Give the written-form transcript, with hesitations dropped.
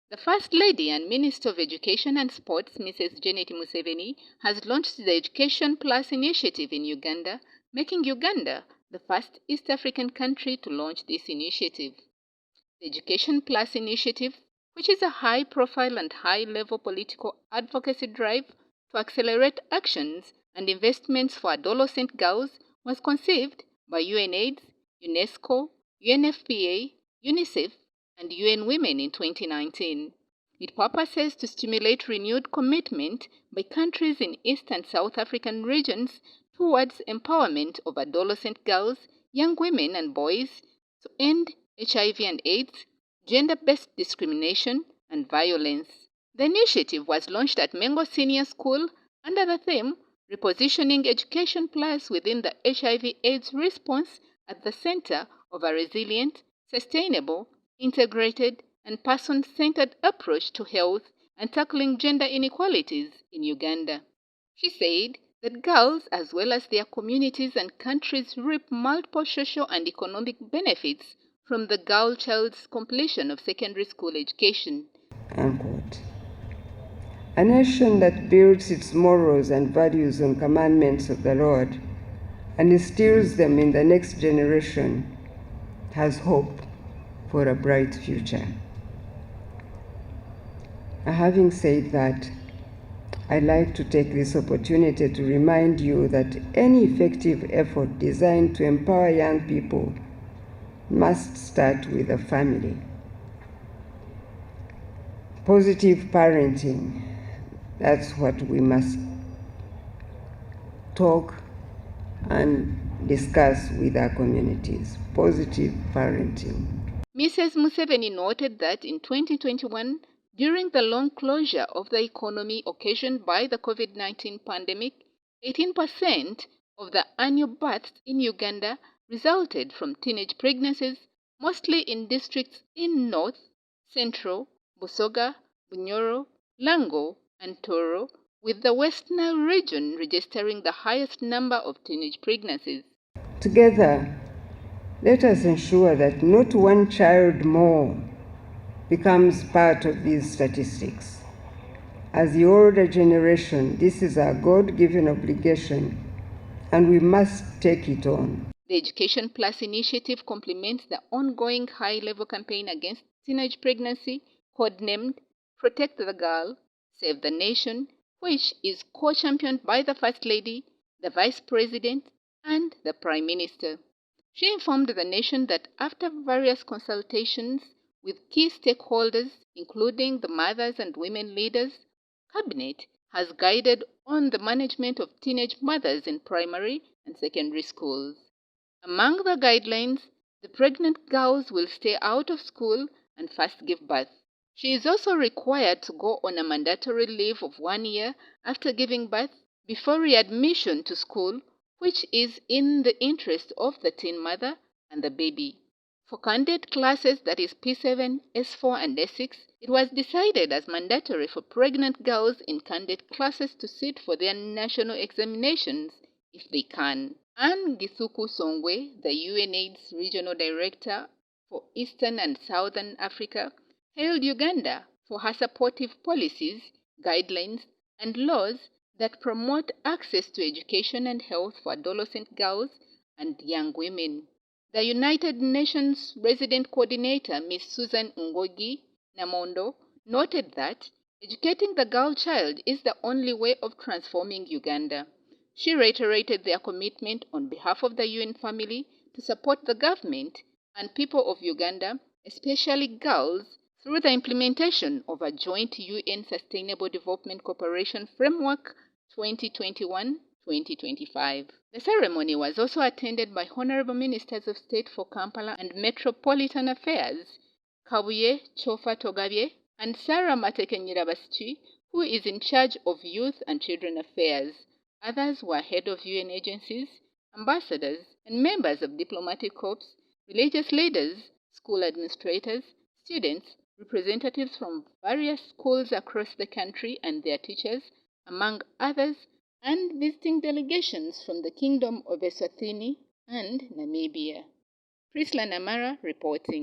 The First Lady and Minister of Education and Sports, Mrs. Janet Museveni, has launched the Education Plus initiative in Uganda, making Uganda the first East African country to launch this initiative. The Education Plus initiative, which is a high-profile and high-level political advocacy drive to accelerate actions and investments for adolescent girls, was conceived by UNAIDS, UNESCO, UNFPA, UNICEF, and UN Women in 2019. It purposes to stimulate renewed commitment by countries in East and South African regions towards empowerment of adolescent girls, young women and boys to end HIV and AIDS, gender-based discrimination, and violence. The initiative was launched at Mengo Senior School under the theme Repositioning Education Plus within the HIV/AIDS response at the center of a resilient, sustainable, integrated, and person-centered approach to health and tackling gender inequalities in Uganda. She said that girls, as well as their communities and countries, reap multiple social and economic benefits from the girl child's completion of secondary school education. Unquote. A nation that builds its morals and values on commandments of the Lord and instills them in the next generation has hope for a bright future. Having said that, I'd like to take this opportunity to remind you that any effective effort designed to empower young people must start with the family. Positive parenting, that's what we must talk and discuss with our communities. Positive parenting. Mrs. Museveni noted that in 2021, during the long closure of the economy occasioned by the COVID-19 pandemic, 18% of the annual births in Uganda resulted from teenage pregnancies, mostly in districts in North, Central, Busoga, Bunyoro, Lango, and Toro, with the West Nile region registering the highest number of teenage pregnancies. Together, let us ensure that not one child more becomes part of these statistics. As the older generation, this is our God-given obligation, and we must take it on. The Education Plus initiative complements the ongoing high-level campaign against teenage pregnancy, codenamed Protect the Girl, Save the Nation, which is co-championed by the First Lady, the Vice President, and the Prime Minister. She informed the nation that after various consultations with key stakeholders, including the mothers and women leaders, Cabinet has guided on the management of teenage mothers in primary and secondary schools. Among the guidelines, the pregnant girls will stay out of school and first give birth. She is also required to go on a mandatory leave of 1 year after giving birth before readmission to school, which is in the interest of the teen mother and the baby. For candidate classes, that is P7, S4, and S6, it was decided as mandatory for pregnant girls in candidate classes to sit for their national examinations if they can. Anne Githuku Songwe, the UNAIDS Regional Director for Eastern and Southern Africa, hailed Uganda for her supportive policies, guidelines, and laws that promote access to education and health for adolescent girls and young women. The United Nations Resident Coordinator, Ms. Susan Ngogi Namondo, noted that educating the girl child is the only way of transforming Uganda. She reiterated their commitment on behalf of the UN family to support the government and people of Uganda, especially girls, through the implementation of a joint UN Sustainable Development Cooperation Framework 2021-2025. The ceremony was also attended by Honorable Ministers of State for Kampala and Metropolitan Affairs, Kabuye Chofa Togabye, and Sarah Mateke Nyirabaschi, who is in charge of Youth and Children Affairs. Others were head of UN agencies, ambassadors, and members of diplomatic corps, religious leaders, school administrators, students, representatives from various schools across the country and their teachers, among others, and visiting delegations from the Kingdom of Eswatini and Namibia. Prisla Namara reporting.